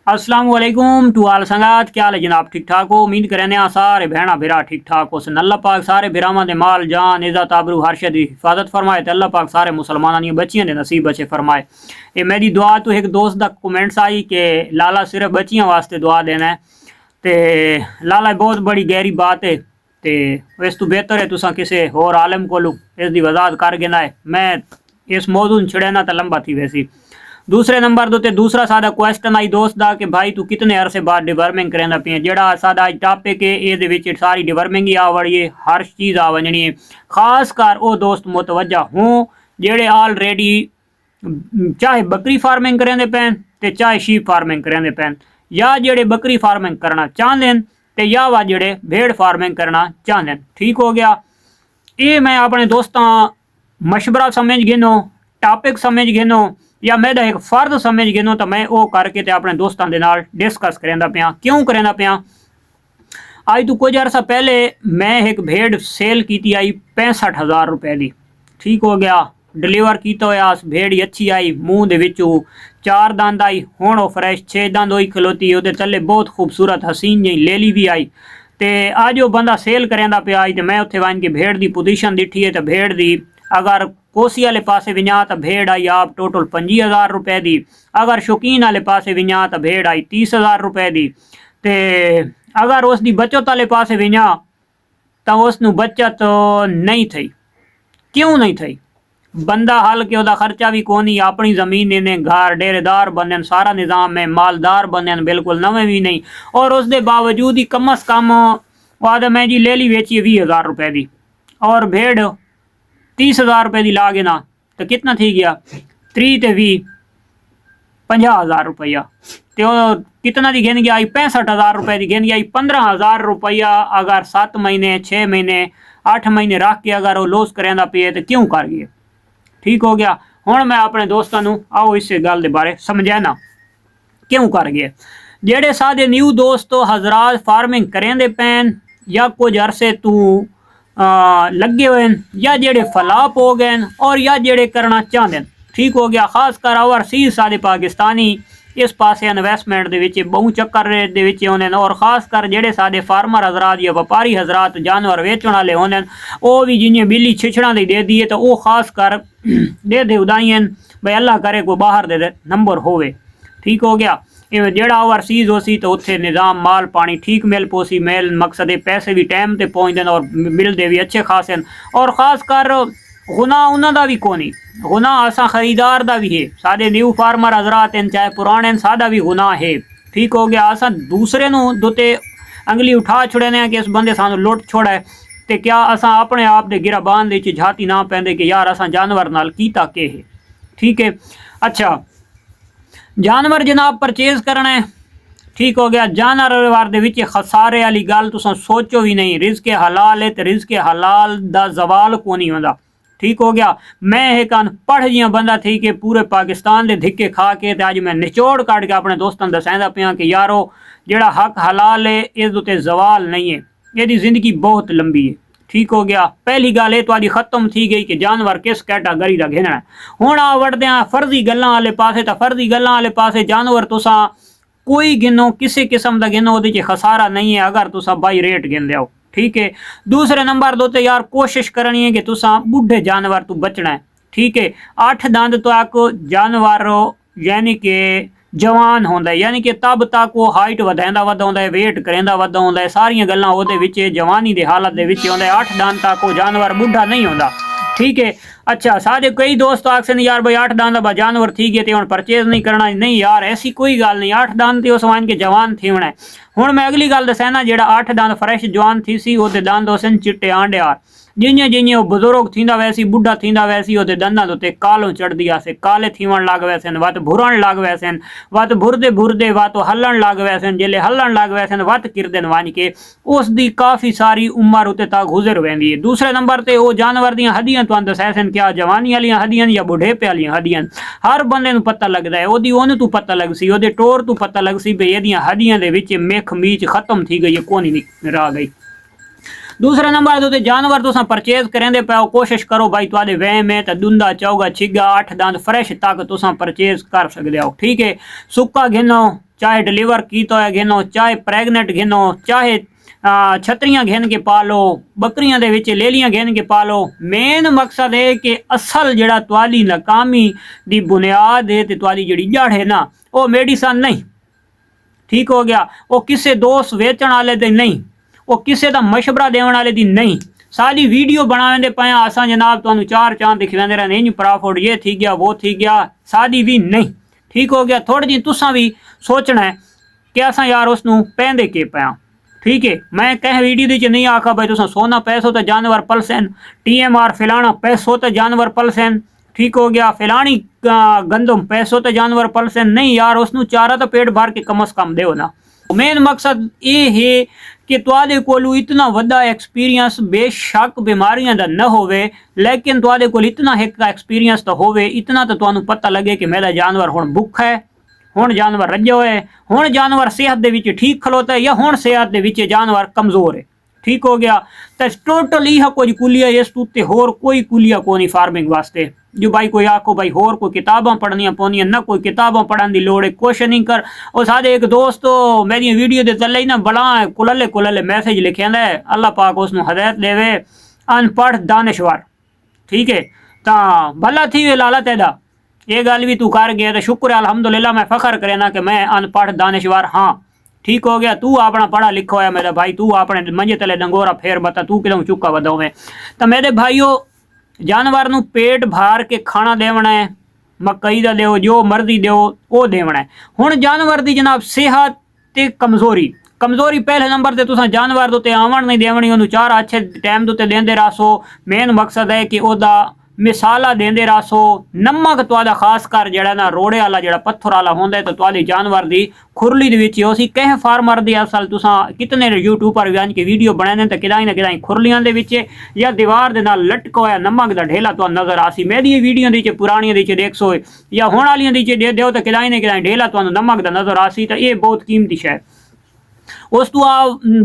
अस्सलाम वालेकुम टू आल संगात। क्या हाल है जनाब? ठीक ठाक हो? उम्मीद करें सारे भैणा भिरा ठीक ठाक हो। अल्लाह पाक सारे भिरावां दे माल जान इज़्ज़त आबरू हर शे दी हिफाजत फरमाए ते अल्लाह पाक सारे मुसलमानां दी बच्चियां दे नसीब अच्छे फरमाए। ये मेरी दुआ तो एक दोस्त दा कमेंट्स आई कि लाला सिर्फ बच्चियां वास्ते दुआ देना है ते लाला बहुत बड़ी गहरी बात है ते इस तो बेहतर है तुसा किसी होर आलम कोलू इसकी वजाहत कर गिना है। मैं इस मौजू छड़ेना तो लंबा थी वैसी। दूसरे नंबर दो दूसरा सादा क्वेश्चन आई दोस्त दा कि भाई तू कितने अरसे बाद डिवर्मिंग करेंदा पिया। जेड़ा सादा टॉपिक है ये सारी डिवर्मिंग ही आ वड़ी है, हर चीज़ आ वजनी है। खास कर वो दोस्त मुतवज्जा हों जेड़े ऑलरेडी चाहे बकरी फार्मिंग करेंदे पैन ते चाहे शीप फार्मिंग करेंदे पैन, या जेड़े बकरी फार्मिंग करना चाहते हैं ते या वा जेड़े भेड़ फार्मिंग करना चाहते हैं। ठीक हो गया। ये मैं अपने दोस्तों मशवरा समझ गिनो, टॉपिक समझ गिनो या मेरा एक फर्ज समझ गिनो तो मैं वो करके ते अपने दोस्तों के नाल डिस्कस करेंदा पिया। क्यों करेंदा पिया? आज तो कुछ अर्सा पहले मैं एक भेड़ सेल की आई 65,000 रुपए की। ठीक हो गया। डिलीवर किया होया भेड़ ही अच्छी आई, मूँह दे विचों 4 दंद आई, हुण वो फ्रैश 6 दंद होई खलोती, वो थले बहुत खूबसूरत हसीन जी लेली भी आई। तो अज वो बंदा सेल करेंदा पिया आई तो मैं उत्थे वन के भेड़ की पोजीशन दिठी है तो भेड़ की अगर कोसी वाले पासे विंजा तो भेड़ आई आप टोटल 25,000 रुपए की, अगर शौकीन वाले पासे विंजा तो भेड़ आई 30,000 रुपए की, तो अगर उसकी बचत वाले पासे विंजा तो उसनू बचत नहीं थी। क्यों नहीं थी? बंदा हल के वह खर्चा भी कोनी, अपनी जमीन इन्हें घर डेरेदार बने, सारा निज़ाम में मालदार बने, बिल्कुल नवे भी नहीं, और उसके बावजूद ही कम अज़ कम वादा मैं जी ले ली बेची 20,000 रुपए की और भेड़ 30,000 रुपए की ला गिना तो कितना थी गया 3 ते 20 50,000 रुपया। तो कितना की गिन गया आई 65,000 रुपए की गिन गया 15,000 रुपया। अगर 7 महीने 6 महीने 8 महीने रख के अगर वो लॉस करेंदा पे तो क्यों कर गए? ठीक हो गया। हुण मैं अपने दोस्तों को आओ इस गल के बारे समझाना क्यों कर गए। जेड़े सादे न्यू दोस्तों हजरात फार्मिंग करेंदे पैन या कुछ अरसे तू लगे हुए या जेड़े फलाप हो गए और या जेड़े करना चाहते हैं। ठीक हो गया। खास कर ओवरसीज सारे पाकिस्तानी इस पासे इन्वेस्टमेंट के बहु चक्कर होने और खास कर जेड़े सारे फार्मर हजरात या व्यापारी हजरात जानवर वेचण वाले होने वो भी जिन्हें बिल्ली छिछड़ा दे दिए तो वो खास कर दे उदाई भाई अल्लाह करे कोई बाहर दे नंबर होवे। ठीक हो गया। जेड़ा ओवरसीज हो सी तो उत्थे निज़ाम माल पानी ठीक मिल पोसी मेल मकसद पैसे भी टाइम ते पहुँचते और मिलते भी अच्छे खासे और ख़ास कर गुना उन्होंने भी कोनी, गुना असा खरीदार दा भी है। सारे न्यू फार्मर हजरात हैं चाहे पुराने सादा भी गुना है। ठीक हो गया। असा दूसरे दुते अंगली उठा छुड़ने कि इस बंदे सानू लुट छोड़ा है तो क्या असा अपने आप दे गिराबान दे झाती ना पैंदे कि यार असा जानवर नाल कीता के है। ठीक है। अच्छा, जानवर जनाब परचेज करना है। ठीक हो गया। जानवर दे विच खसारे वाली गल तुसां सोचो भी नहीं। रिज़्क़ हलाल है तो रिज़्क़ हलाल दा जवाल को नहीं होंदा। ठीक हो गया। मैं एक अनपढ़ जिहा बंदा थी कि पूरे पाकिस्तान के धिक्के खा के अज मैं निचोड़ कट के अपने दोस्तों दसाइंदा पिया कि यारो जेड़ा हक हलाल है इस उत्ते जवाल नहीं है, यदी जिंदगी बहुत लंबी है। ठीक हो गया। पहली गल ये तो खत्म थी गई कि जानवर किस कैटागरी का घेना है। हुण आ वड़दे आ फर्जी गल्लां वाले पासे तो फर्जी गल्लां वाले पासे जानवर तुसा कोई गिनो किसी किस्म का गिनो वो खसारा नहीं है अगर तुसा बाई रेट गिन लियाओ। ठीक है। दूसरे नंबर दो तो यार कोशिश करनी है कि तुसा बुढ़े जानवर तो बचना है। ठीक है। 8 दंद तो आक जानवर यानी कि जवान होंदा है, यानी कि तब तक वो हाइट वधांदा वधाउंदा है, वेट करेंदा वधाउंदा है, सारियां गल्लां ओहदे विच जवानी दे हालत दे विच होंदा है। 8 दंद तक वो जानवर बुढ़ा नहीं होंदा। ठीक है। अच्छा, सारे कई दोस्त आखते यार भाई 8 दंद का जानवर थी गए तो हम परचेज नहीं करना। नहीं यार ऐसी कोई गल नहीं। 8 दंद तो उस वन के जवान थी होना है। हुण मैं अगली गल दसना जेड़ा 8 दंद फ्रैश जवान थी सी वो दंद उसन चिट्टे आंडियार जिं जिं वो बुजुर्ग थींदा वैसी बुढ़ा थींदा वैसी वो दंदां उत्ते कालों चढ़दी आसे, काले थीवण लग वैसन, वत भुरण लग वैसन, वत भुरदे भुरदे वत हलन लग वैसन, जिले हलन लग वैसन वत किरदन वन के उसकी काफ़ी सारी उम्र उत्ते तक गुजर वेंदी है। दूसरे नंबर ते वो जानवर दियां हड्डियां तुहानूं दस्सैसन क्या जवानी वालियां हड्डियां या बुढ़ेपे वालियां हड्डियां हर बंदे नूं पता लगदा है। ओहदी ओहनूं तू पता लग सी, ओहदे टोर तू पता लग सी भी एहदियां हड्डियां दे विच मिख मीच खत्म थी गई है, कोनी रह गई। दूसरे नंबर ते जानवर तुसा परचेज करेंदे पे कोशिश करो भाई तुहाडे वहम है तो दुंदा चौगा छिगा 8 दंद फ्रेश तक तुसा परचेज कर सकते हो। ठीक है, सुक्का घिनो चाहे डिलीवर कीता है घिनो, चाहे प्रेगनेंट घिनो, चाहे छतरियां घेन के पालो, बकरियां दे विच लेलियां घेन के पालो। मेन मकसद है कि असल जिहड़ा तुहाडी नाकामी दी बुनियाद है ते तुहाडी जिहड़ी जड़ है ना वो मेडिसन नहीं, ठीक हो गया, वो किसी दोस्त वेचण वाले दी नहीं, वो किसी का मशवरा देने वाले दी नहीं। सारी वीडियो बनावे पे असा जनाब तुहानू चार चांद दिखवाते रहने इंज प्रॉफिट ये थी गया वो थी गया, सादी भी नहीं। ठीक हो गया, थोड़ी जी तुसा भी सोचना है कि असा यार उसनू पहनदे के पाया। ठीक है, मैं कह वीडियो दी नहीं आखा भाई तुसा सोना पैसो तो जानवर पलसन, TMR फिलाना पैसो तो जानवर पलसन। ठीक हो गया, फिलानी गंदम पैसो तो जानवर पलसन नहीं यार, उसनू चारा तो पेट भर के कम से कम दो ना। मेन मकसद ये है कि तुहाडे कोलू इतना वड्डा एक्सपीरियंस बेशक बीमारियां दा न होवे, लेकिन तुहाडे कोल इतना एक एक्सपीरियंस तो होवे, इतना तो तुहानू पता लगे कि मेरा जानवर हुण भुख है, हुण जानवर रज्जा है, हुण जानवर सेहत दे विच ठीक खलोता है, या हुण सेहत दे विच जानवर कमजोर है। ठीक हो गया, तो टोटल यह कुछ कुलिया इस उत्ते होर कोई कुलिया को नहीं फार्मिंग वास्ते। जो भाई कोई आखो भाई होर कोई किताबां पढ़नियां पौनियां, ना कोई किताबां पढ़न की लोड़ है, कुछ नहीं कर। और साढ़े एक दोस्त तो मेरी वीडियो दे तले ही ना बड़ा कुलले कुलले मैसेज लिखे है, अल्लाह पाक उसनू हदायत देवे, अनपढ़ दानिशवर। ठीक है, तो भला थी वे लाला तेदा ये गल भी तू कर गया तो शुक्र है अल्हम्दुलिल्लाह, मैं फखर करे ना कि मैं अनपढ़ दानिशवर हाँ। ठीक हो गया, तू अपना पढ़ा लिखा है मेरा भाई, तू अपने मंजे तले डंगोरा फेर बता तू किलों चुका बदावे। तो मेरे भाईओ जानवर नू पेट भर के खाना देवना है, मकई का दो जो मर्जी दो वो देवना है। हुण जानवर की जनाब सेहत ते कमजोरी, कमजोरी पहले नंबर से तुसा जानवर दे आवन नहीं देवनी, उन्होंने चारा अच्छे टाइम दे देंदे रहो। मेन मकसद है कि ओदा मिसाला देंदे रहो। नमक तुहाडा खास कर जिहड़ा ना रोड़े वाला जिहड़ा पत्थर वाला होंदा है तो तुहाडी जानवर दी खुरली दे विच उसी कह फार्मर दी असल तुसा कितने यूट्यूबर भी के वीडियो बनाने तो किदाई ना किदाई खुरलियां दे विच या दीवार दे नाल लटका होया नमक दा ढेला तो नजर आसी। मेरी वीडियो दी पुरानी दी देखो या हुण वालियां दी दे दो तो किदाई ना किदाई ढेला तो नमक दा नजर आसी। तो ये बहुत कीमती शै। उस तो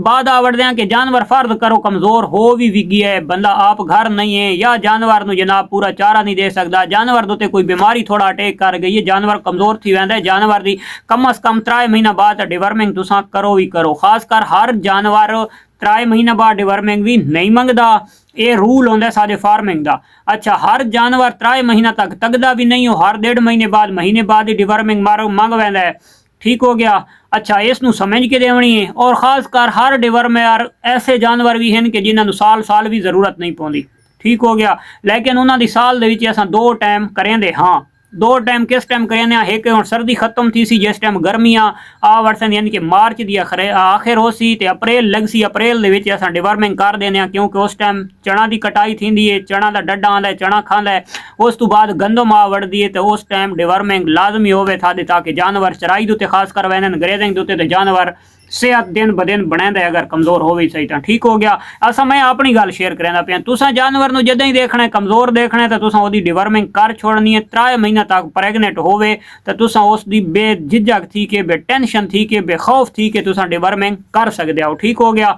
बाद आवड़ते हैं कि जानवर फर्ज करो कमजोर हो भी विगी है, बंदा आप घर नहीं है या जानवर नू जनाब पूरा चारा नहीं दे सकता, जानवर दे कोई बीमारी थोड़ा अटैक कर गई है, जानवर कमजोर थी वैंदा है, जानवर दी कम से कम 3 महीना बाद डिवर्मिंग तुसा करो ही करो। खासकर हर जानवर 3 महीना बाद डिवर्मिंग भी नहीं मंगदा, ये रूल होंदा है साडे फार्मिंग दा। अच्छा, हर जानवर 3 महीना तक तकदा भी नहीं हो, हर 1.5 महीने बाद ही डिवर्मिंग मंग वैंदा है। ठीक हो गया, अच्छा इसनू समझ के देवनी है। और खासकर हर डिवर्मियर ऐसे जानवर भी हैं कि जिन्होंने साल भी जरूरत नहीं पौंदी। ठीक हो गया, लेकिन उन्होंने साल दे विच असां 2 टाइम करेंदे हाँ। 2 टाइम किस टाइम करेंदे हाँ, एक हुण सर्दी खत्म थी सी जिस टाइम गर्मियां आ वरसन यानी कि मार्च दी आखिर हो सी ते अप्रैल लग सी, अप्रैल दे विच असां डिवर्मिंग कर देने हाँ, क्योंकि उस टाइम चना की कटाई थींदी है, चना का डड्डा आंदा है, चना खांदा है। उस तो बाद गंदम आ वड़दी है तो उस टाइम डिवर्मिंग लाजमी होवे थादे ताकि जानवर चराई दे उत्ते खासकर वैनन ग्रेजिंग दे उत्ते ते जानवर सेहत दिन ब दिन बने दे अगर कमजोर हो भी सही तो। ठीक हो गया, असा मैं अपनी गल शेयर करना पे। तुसा जानवर नू जदों ही देखना है कमजोर देखना है तो तुसा ओदी डिवर्मिंग कर छोड़नी है। 3 महीना तक प्रेगनेंट होवे तो तुसा उसकी बेझिझक थी के बे टेंशन थी के बेखौफ थी के तुसा डिवर्मिंग कर सकते हो। ठीक हो गया,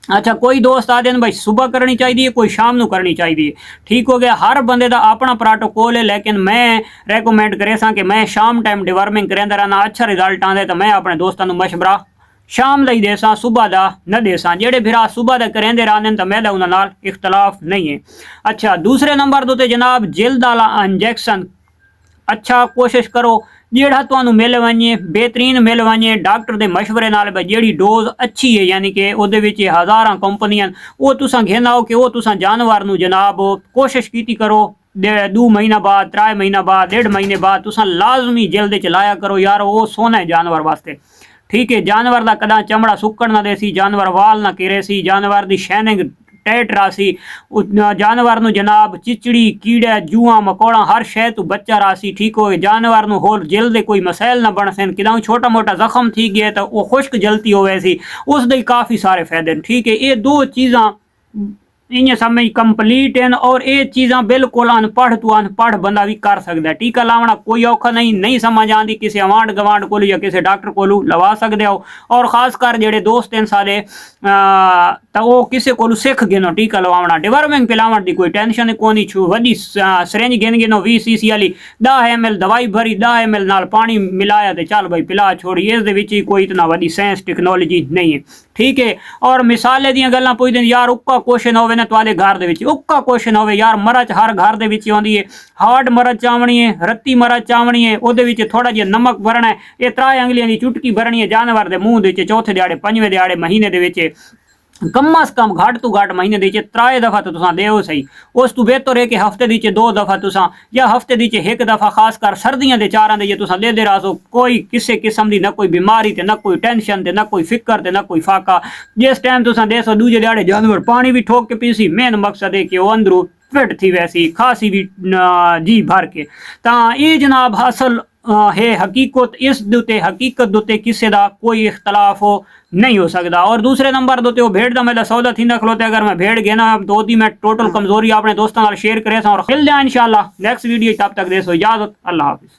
अच्छा कोई दोस्त आते हैं भाई सुबह करनी चाहिए, कोई शाम नू करनी चाहिए। ठीक हो गया, हर बंदे का अपना प्रोटोकॉल है, लेकिन मैं रेकमेंड करे सा कि मैं शाम टाइम डिवर्मिंग करेंदा रहना, अच्छा रिजल्ट आंदे तो मैं अपने दोस्तों नू मशवरा शाम दा ही देसा, सुबह दा न देसा। जेड़े फिर सुबह दा करेंदे रहने तो मेरा उन्हां नाल इख्तलाफ नहीं है। अच्छा, दूसरे नंबर दो जनाब जिल्द वाला इंजैक्शन अच्छा कोशिश करो जेड़ा तुहानू मिल वञे, बेहतरीन मिल वञे डॉक्टर के मशवरे नाल, जेड़ी डोज अच्छी है यानी कि उहदे विच हज़ारां कंपनियां वो तुसां घेना हो कि वो तुसां जानवर नू जनाब कोशिश कीती करो 2 महीना बाद, 3 महीना बाद, 1.5 महीने बाद तुसां लाजमी जल्द च लाया करो यार, वो सोना है जानवर वास्ते। ठीक है, जानवर का कदा चमड़ा सुक्कण ना देसी, जानवर वाल ना किरे सी, जानवर की शाइनिंग टाइट रासी, जानवर नू जनाब चिचड़ी कीड़े जुआ मकोड़ा हर शय तो बच्चा रासी। ठीक हो, जानवर नू होर जिल दे कोई मसैल ना बन सन, किदां छोटा मोटा जख्म थी गया तो वो खुश्क जलती हो वैसी, उस दे काफ़ी सारे फायदे। ठीक है, ये 2 चीज़ां इं समझ कंप्लीट हैं और ये चीज़ा बिल्कुल अनपढ़ तो अनपढ़ बंदा भी कर सकता है। टीका लावना कोई औखा नहीं समझ आती किसी आंढ गवांढ को या किसी डॉक्टर को लवा सकते हो। और खासकर जेडे दोस्त हैं सारे तो वो किसी को सिख गिनो टीका लवावना डिवर्मिंग पिलावन की कोई टेंशन कोनी छू। वड्डी सिरिंज गिनो 20 सीसी वाली 10 ml दवाई भरी 10 ml नाल पानी मिलाया तो चल भाई पिला छोड़ी। इस कोई इतना वड्डी साइंस टेक्नोलॉजी नहीं है, ठीक है। और मिसाले दी गल्लां पुछदे यार उक्का क्वेश्चन होवे ना तुहाडे घर दे विच उक्का क्वेश्चन होवे यार मरच हर घर दे विच आउंदी है। हार्ड मरच चावनी है, रत्ती मरच चावनी है, ओदे विच थोड़ा जिहा नमक भरना है, ये 3 अंगलियां दी चुटकी भरनी है जानवर दे मुंह दे विच चौथे दिहाड़े पंजवें दिहाड़े महीने दे विच कम अज कम घट तो घट महीने दी 3 दफा तो तुसां देओ सही। उस तो बेहतर है कि हफ्ते दी 2 दफा तुसां या हफ्ते दी 1 दफा खासकर सर्दियां दे 4 दे तुसां दे रहो। कोई किसी किस्म की ना कोई बीमारी ते ना कोई टेंशन ते ना कोई फिक्र ते ना कोई फाका। जिस टाइम तुसां देसो दूजे दिहाड़े जानवर पानी भी ठोक के पीसी। मेन मकसद है कि वो अंदरू फिट थी वैसी खासी भी जी भर के। तो ये जनाब असल है हकीकत। इस दुते हकीकत दुते किसी का कोई इख्तलाफ हो नहीं हो सकता। और दूसरे नंबर दोते वो भेड़ का मेरा सौदा थी खलोते अगर मैं भेड़ गया ना तो ओदी मैं टोटल कमजोरी अपने दोस्तों शेयर करे और मिल जाए इंशाल्लाह नेक्स्ट वीडियो। तब तक देसो इजाजत, अल्लाह हाफिज।